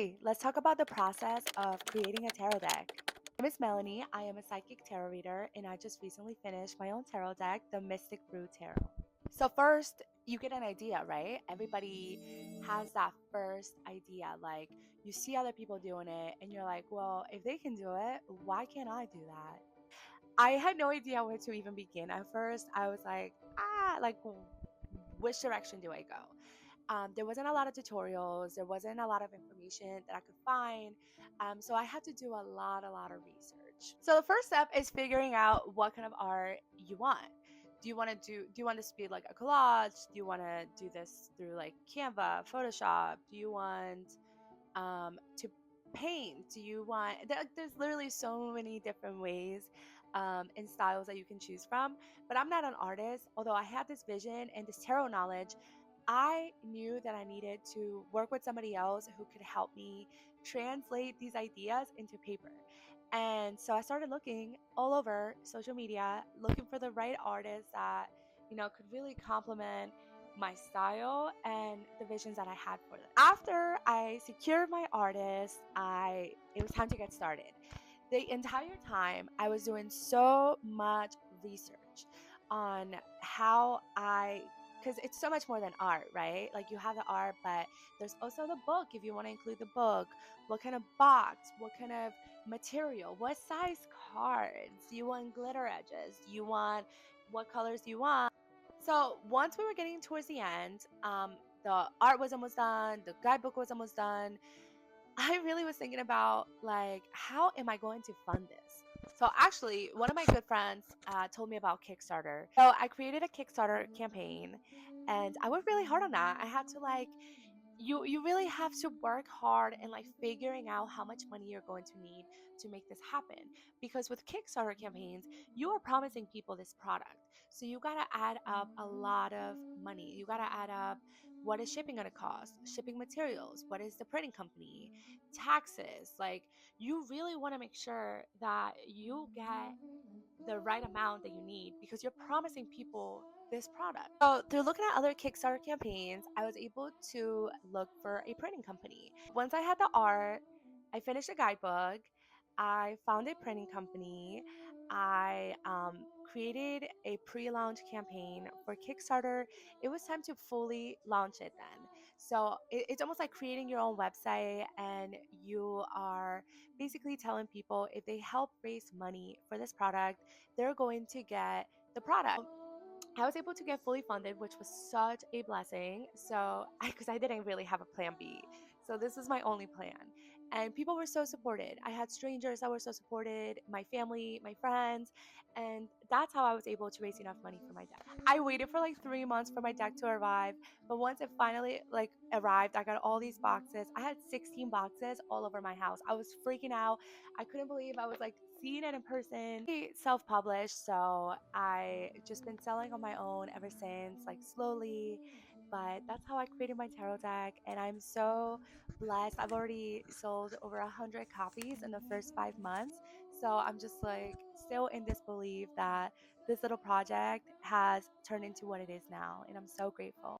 Okay, let's talk about the process of creating a tarot deck. My name is Melanie. I am a psychic tarot reader, and I just recently finished my own tarot deck, the Mystic Brew Tarot. So first, you get an idea, right? Everybody has that first idea. Like, you see other people doing it, and you're like, well, if they can do it, why can't I do that? I had no idea where to even begin at first. I was like, which direction do I go? There wasn't a lot of tutorials. There wasn't a lot of information that I could find. So I had to do a lot of research. So the first step is figuring out what kind of art you want. Do you want this to be like a collage? Do you want to do this through like Canva, Photoshop? Do you want to paint? Do you want there's literally so many different ways and styles that you can choose from, but I'm not an artist. Although I had this vision and this tarot knowledge, I knew that I needed to work with somebody else who could help me translate these ideas into paper. And so I started looking all over social media, looking for the right artists that, could really complement my style and the visions that I had for them. After I secured my artist, it was time to get started. The entire time I was doing so much research on how I because it's so much more than art, right? Like you have the art, but there's also the book if you want to include the book. What kind of box? What kind of material? What size cards? Do you want glitter edges? Do you want what colors do you want? So once we were getting towards the end, the art was almost done, the guidebook was almost done. I really was thinking about like, how am I going to fund this? So actually, one of my good friends told me about Kickstarter. So I created a Kickstarter campaign, and I worked really hard on that. I had to like you really have to work hard and like figuring out how much money you're going to need to make this happen, because with Kickstarter campaigns you are promising people this product, so you got to add up a lot of money. You got to add up what is shipping going to cost, shipping materials, what is the printing company, taxes. Like, you really want to make sure that you get the right amount that you need because you're promising people this product. So through looking at other Kickstarter campaigns, I was able to look for a printing company. Once I had the art, I finished a guidebook, I found a printing company, I created a pre-launch campaign for Kickstarter. It was time to fully launch it then. So it's almost like creating your own website, and you are basically telling people if they help raise money for this product, they're going to get the product. I was able to get fully funded, which was such a blessing. So, because I didn't really have a plan B. So, this was my only plan. And people were so supported. I had strangers that were so supported, my family, my friends. And that's how I was able to raise enough money for my deck. I waited for like 3 months for my deck to arrive. But once it finally like arrived, I got all these boxes. I had 16 boxes all over my house. I was freaking out. I couldn't believe I was like seeing it in person. Self-published, so I just been selling on my own ever since, like slowly. But that's how I created my tarot deck, and I'm so blessed. I've already sold over 100 copies in the first 5 months. So I'm just like still in disbelief that this little project has turned into what it is now, and I'm so grateful.